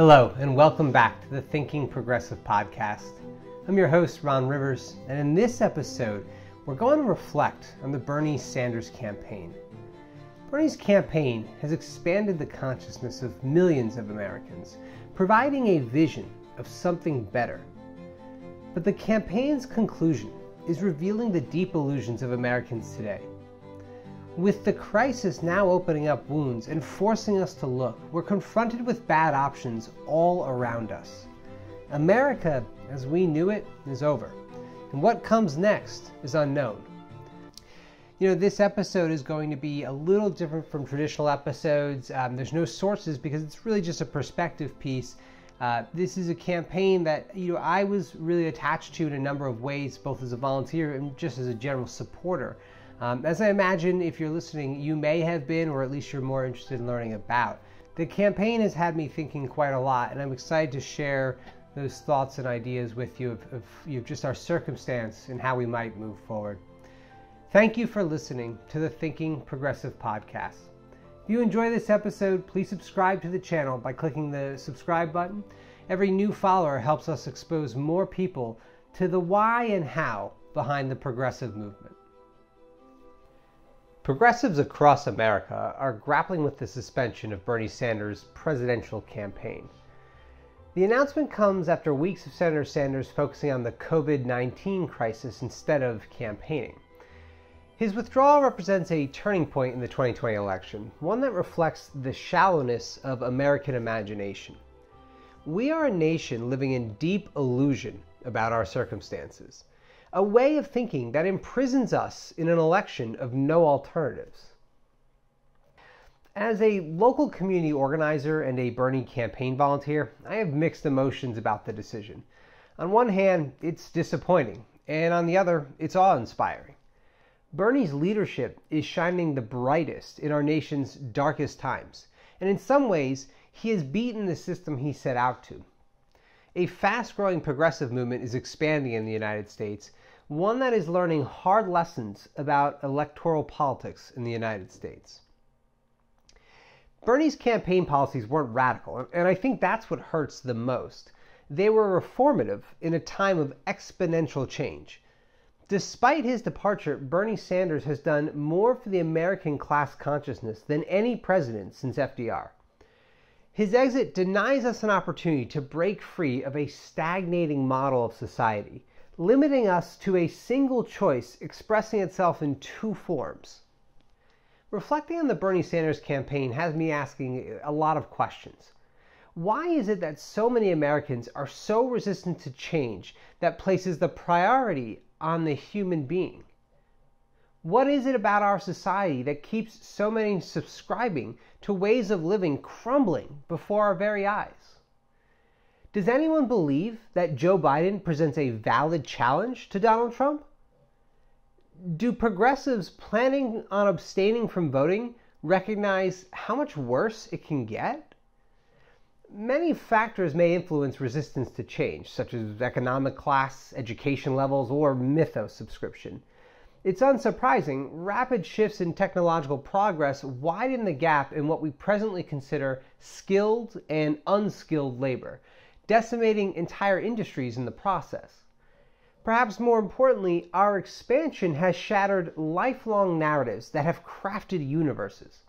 Hello, and welcome back to the Thinking Progressive podcast. I'm your host, Ron Rivers, and in this episode, we're going to reflect on the Bernie Sanders campaign. Bernie's campaign has expanded the consciousness of millions of Americans, providing a vision of something better. But the campaign's conclusion is revealing the deep illusions of Americans today. With the crisis now opening up wounds and forcing us to look, we're confronted with bad options all around us. America, as we knew it, is over, and what comes next is unknown. This episode is going to be a little different from traditional episodes. There's no sources because it's really just a perspective piece. This is a campaign that I was really attached to in a number of ways, both as a volunteer and just as a general supporter. As I imagine, if you're listening, you may have been, or at least you're more interested in learning about. The campaign has had me thinking quite a lot, and I'm excited to share those thoughts and ideas with you of just our circumstance and how we might move forward. Thank you for listening to the Thinking Progressive podcast. If you enjoy this episode, please subscribe to the channel by clicking the subscribe button. Every new follower helps us expose more people to the why and how behind the progressive movement. Progressives across America are grappling with the suspension of Bernie Sanders' presidential campaign. The announcement comes after weeks of Senator Sanders focusing on the COVID-19 crisis instead of campaigning. His withdrawal represents a turning point in the 2020 election, one that reflects the shallowness of American imagination. We are a nation living in deep illusion about our circumstances. A way of thinking that imprisons us in an election of no alternatives. As a local community organizer and a Bernie campaign volunteer, I have mixed emotions about the decision. On one hand, it's disappointing, and on the other, it's awe-inspiring. Bernie's leadership is shining the brightest in our nation's darkest times, and in some ways, he has beaten the system he set out to. A fast-growing progressive movement is expanding in the United States, one that is learning hard lessons about electoral politics in the United States. Bernie's campaign policies weren't radical, and I think that's what hurts the most. They were reformative in a time of exponential change. Despite his departure, Bernie Sanders has done more for the American class consciousness than any president since FDR. His exit denies us an opportunity to break free of a stagnating model of society, limiting us to a single choice expressing itself in two forms. Reflecting on the Bernie Sanders campaign has me asking a lot of questions. Why is it that so many Americans are so resistant to change that places the priority on the human being? What is it about our society that keeps so many subscribing to ways of living crumbling before our very eyes? Does anyone believe that Joe Biden presents a valid challenge to Donald Trump? Do progressives planning on abstaining from voting recognize how much worse it can get? Many factors may influence resistance to change, such as economic class, education levels, or mythos subscription. It's unsurprising, rapid shifts in technological progress widen the gap in what we presently consider skilled and unskilled labor, decimating entire industries in the process. Perhaps more importantly, our expansion has shattered lifelong narratives that have crafted universes.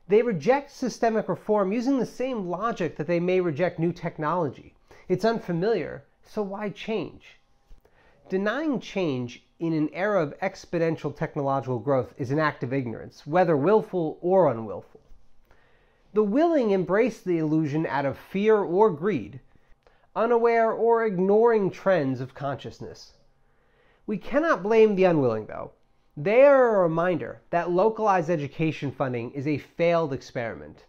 They reject systemic reform using the same logic that they may reject new technology. It's unfamiliar, so why change? Denying change in an era of exponential technological growth is an act of ignorance, whether willful or unwillful. The willing embrace the illusion out of fear or greed, unaware or ignoring trends of consciousness. We cannot blame the unwilling, though. They are a reminder that localized education funding is a failed experiment.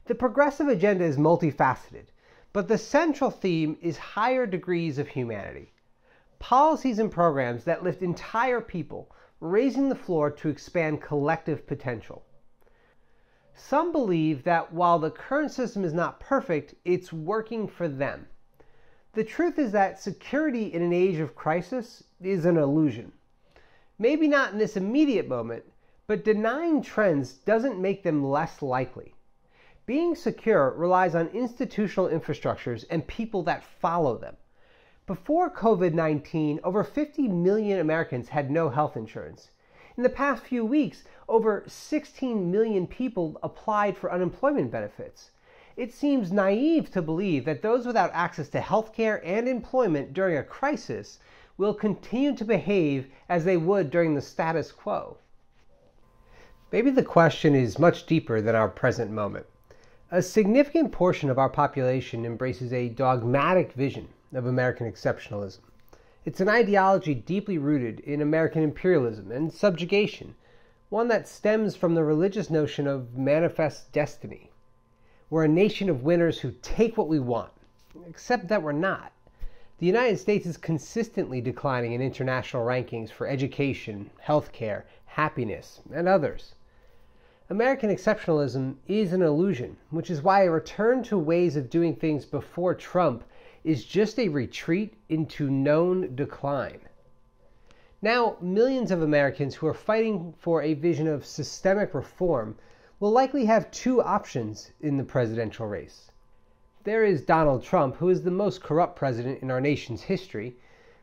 The progressive agenda is multifaceted, but the central theme is higher degrees of humanity. Policies and programs that lift entire people, raising the floor to expand collective potential. Some believe that while the current system is not perfect, it's working for them. The truth is that security in an age of crisis is an illusion. Maybe not in this immediate moment, but denying trends doesn't make them less likely. Being secure relies on institutional infrastructures and people that follow them. Before COVID-19, over 50 million Americans had no health insurance. In the past few weeks, over 16 million people applied for unemployment benefits. It seems naive to believe that those without access to health care and employment during a crisis will continue to behave as they would during the status quo. Maybe the question is much deeper than our present moment. A significant portion of our population embraces a dogmatic vision of American exceptionalism. It's an ideology deeply rooted in American imperialism and subjugation, one that stems from the religious notion of manifest destiny. We're a nation of winners who take what we want, except that we're not. The United States is consistently declining in international rankings for education, healthcare, happiness, and others. American exceptionalism is an illusion, which is why a return to ways of doing things before Trump is just a retreat into known decline. Now, millions of Americans who are fighting for a vision of systemic reform will likely have two options in the presidential race. There is Donald Trump, who is the most corrupt president in our nation's history.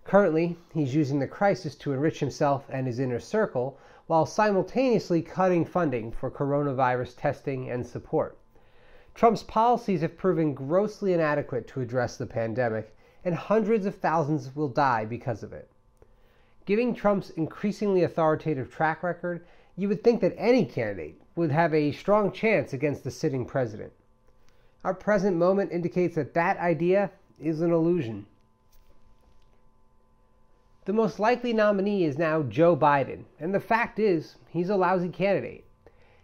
Currently, he's using the crisis to enrich himself and his inner circle, while simultaneously cutting funding for coronavirus testing and support. Trump's policies have proven grossly inadequate to address the pandemic, and hundreds of thousands will die because of it. Given Trump's increasingly authoritative track record, you would think that any candidate would have a strong chance against the sitting president. Our present moment indicates that that idea is an illusion. The most likely nominee is now Joe Biden, and the fact is, he's a lousy candidate.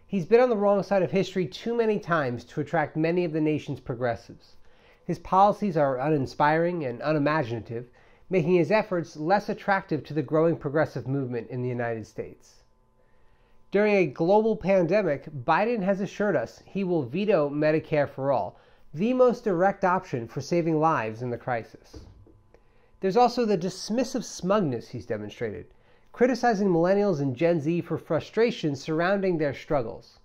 He's been on the wrong side of history too many times to attract many of the nation's progressives. His policies are uninspiring and unimaginative, making his efforts less attractive to the growing progressive movement in the United States. During a global pandemic, Biden has assured us he will veto Medicare for all, the most direct option for saving lives in the crisis. There's also the dismissive smugness he's demonstrated, criticizing millennials and Gen Z for frustrations surrounding their struggles.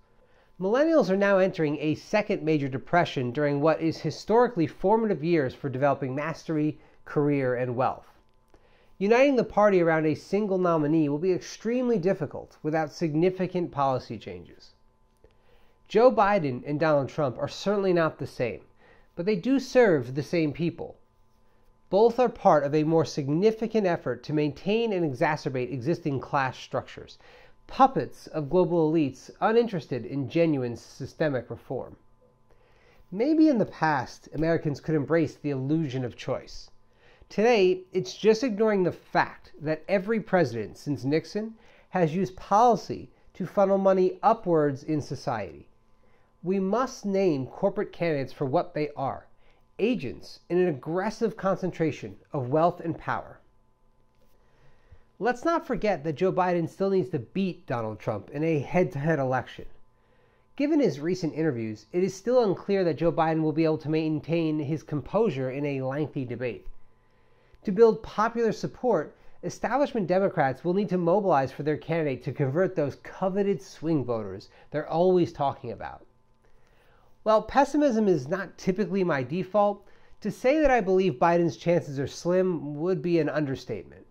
Millennials are now entering a second major depression during what is historically formative years for developing mastery, career, and wealth. Uniting the party around a single nominee will be extremely difficult without significant policy changes. Joe Biden and Donald Trump are certainly not the same, but they do serve the same people. Both are part of a more significant effort to maintain and exacerbate existing class structures, puppets of global elites uninterested in genuine systemic reform. Maybe in the past, Americans could embrace the illusion of choice. Today, it's just ignoring the fact that every president since Nixon has used policy to funnel money upwards in society. We must name corporate candidates for what they are: agents in an aggressive concentration of wealth and power. Let's not forget that Joe Biden still needs to beat Donald Trump in a head-to-head election. Given his recent interviews, it is still unclear that Joe Biden will be able to maintain his composure in a lengthy debate. To build popular support, establishment Democrats will need to mobilize for their candidate to convert those coveted swing voters they're always talking about. While pessimism is not typically my default, to say that I believe Biden's chances are slim would be an understatement.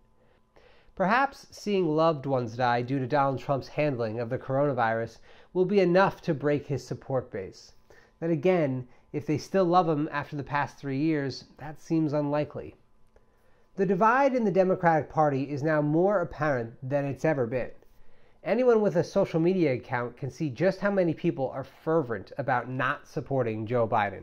Perhaps seeing loved ones die due to Donald Trump's handling of the coronavirus will be enough to break his support base. Then again, if they still love him after the past 3 years, that seems unlikely. The divide in the Democratic Party is now more apparent than it's ever been. Anyone with a social media account can see just how many people are fervent about not supporting Joe Biden.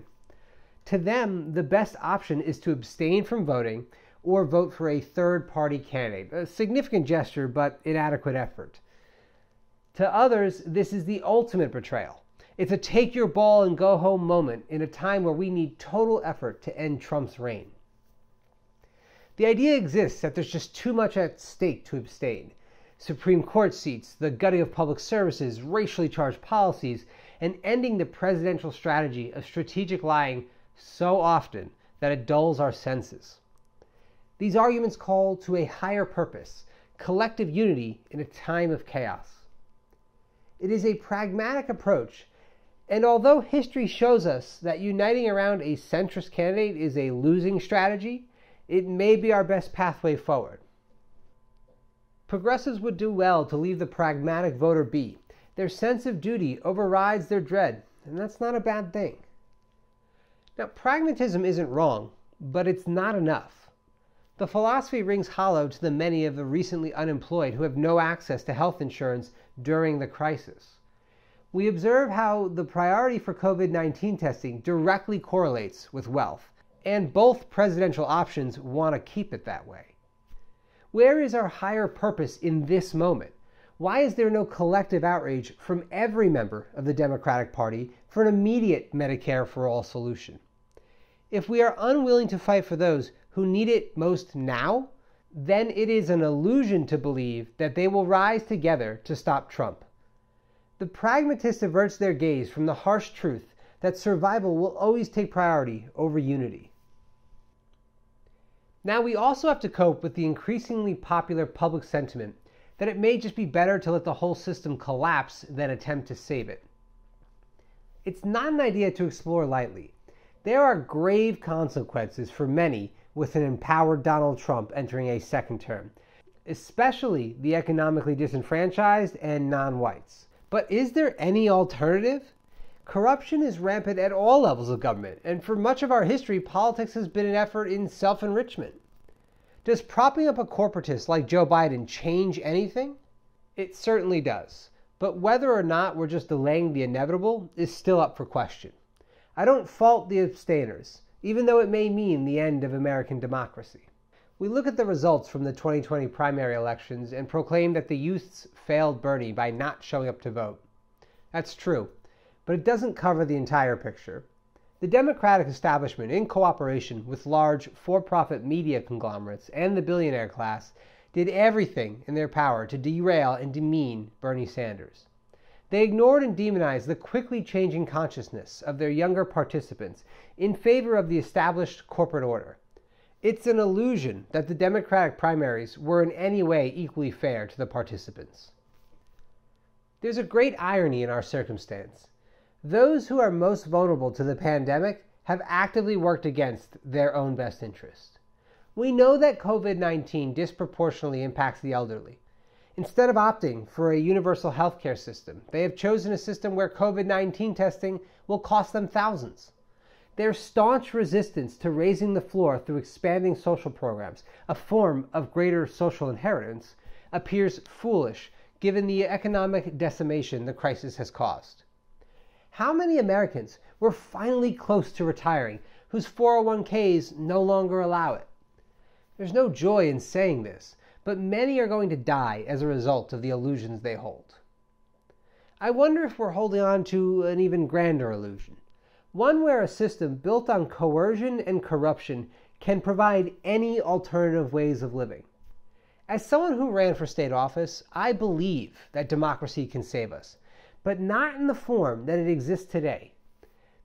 To them, the best option is to abstain from voting or vote for a third-party candidate, a significant gesture but inadequate effort. To others, this is the ultimate betrayal. It's a take-your-ball-and-go-home moment in a time where we need total effort to end Trump's reign. The idea exists that there's just too much at stake to abstain. Supreme Court seats, the gutting of public services, racially charged policies, and ending the presidential strategy of strategic lying so often that it dulls our senses. These arguments call to a higher purpose, collective unity in a time of chaos. It is a pragmatic approach And although history shows us that uniting around a centrist candidate is a losing strategy, it may be our best pathway forward. Progressives would do well to leave the pragmatic voter be. Their sense of duty overrides their dread, and that's not a bad thing. Now, pragmatism isn't wrong, but it's not enough. The philosophy rings hollow to the many of the recently unemployed who have no access to health insurance during the crisis. We observe how the priority for COVID-19 testing directly correlates with wealth, and both presidential options want to keep it that way. Where is our higher purpose in this moment? Why is there no collective outrage from every member of the Democratic Party for an immediate Medicare for All solution? If we are unwilling to fight for those who need it most now, then it is an illusion to believe that they will rise together to stop Trump. The pragmatist averts their gaze from the harsh truth that survival will always take priority over unity. Now, we also have to cope with the increasingly popular public sentiment that it may just be better to let the whole system collapse than attempt to save it. It's not an idea to explore lightly. There are grave consequences for many with an empowered Donald Trump entering a second term, especially the economically disenfranchised and non-whites. But is there any alternative? Corruption is rampant at all levels of government, and for much of our history, politics has been an effort in self-enrichment. Does propping up a corporatist like Joe Biden change anything? It certainly does. But whether or not we're just delaying the inevitable is still up for question. I don't fault the abstainers, even though it may mean the end of American democracy. We look at the results from the 2020 primary elections and proclaim that the youths failed Bernie by not showing up to vote. That's true, but it doesn't cover the entire picture. The Democratic establishment, in cooperation with large for-profit media conglomerates and the billionaire class, did everything in their power to derail and demean Bernie Sanders. They ignored and demonized the quickly changing consciousness of their younger participants in favor of the established corporate order. It's an illusion that the Democratic primaries were in any way equally fair to the participants. There's a great irony in our circumstance. Those who are most vulnerable to the pandemic have actively worked against their own best interest. We know that COVID-19 disproportionately impacts the elderly. Instead of opting for a universal healthcare system, they have chosen a system where COVID-19 testing will cost them thousands. Their staunch resistance to raising the floor through expanding social programs, a form of greater social inheritance, appears foolish given the economic decimation the crisis has caused. How many Americans were finally close to retiring whose 401ks no longer allow it? There's no joy in saying this, but many are going to die as a result of the illusions they hold. I wonder if we're holding on to an even grander illusion, one where a system built on coercion and corruption can provide any alternative ways of living. As someone who ran for state office, I believe that democracy can save us, but not in the form that it exists today.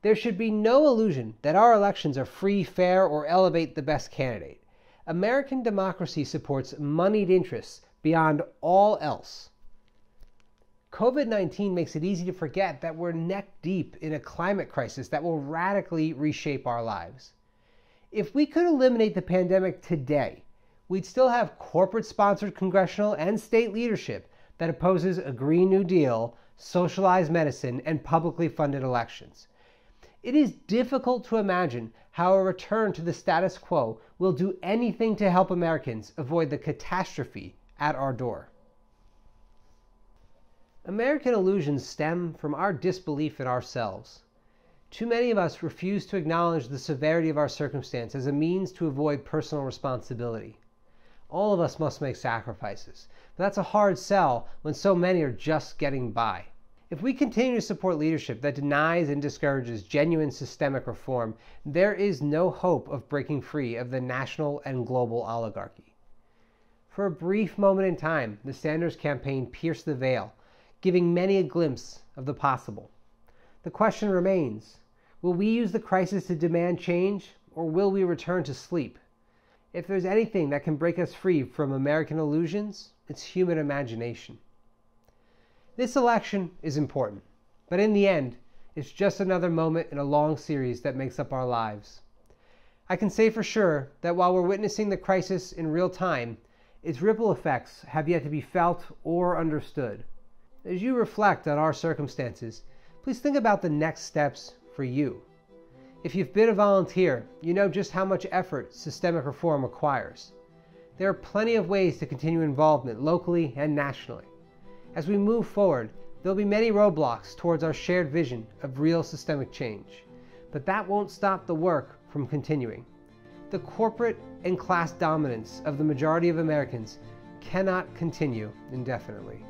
There should be no illusion that our elections are free, fair, or elevate the best candidate. American democracy supports moneyed interests beyond all else. COVID-19 makes it easy to forget that we're neck deep in a climate crisis that will radically reshape our lives. If we could eliminate the pandemic today, we'd still have corporate-sponsored congressional and state leadership that opposes a Green New Deal, socialized medicine, and publicly funded elections. It is difficult to imagine how a return to the status quo will do anything to help Americans avoid the catastrophe at our door. American illusions stem from our disbelief in ourselves. Too many of us refuse to acknowledge the severity of our circumstance as a means to avoid personal responsibility. All of us must make sacrifices, but that's a hard sell when so many are just getting by. If we continue to support leadership that denies and discourages genuine systemic reform, there is no hope of breaking free of the national and global oligarchy. For a brief moment in time, the Sanders campaign pierced the veil, giving many a glimpse of the possible. The question remains, will we use the crisis to demand change, or will we return to sleep? If there's anything that can break us free from American illusions, it's human imagination. This election is important, but in the end, It's just another moment in a long series that makes up our lives. I can say for sure that while we're witnessing the crisis in real time, its ripple effects have yet to be felt or understood. As you reflect on our circumstances, please think about the next steps for you. If you've been a volunteer, you know just how much effort systemic reform requires. There are plenty of ways to continue involvement locally and nationally. As we move forward, there'll be many roadblocks towards our shared vision of real systemic change, but that won't stop the work from continuing. The corporate and class dominance of the majority of Americans cannot continue indefinitely.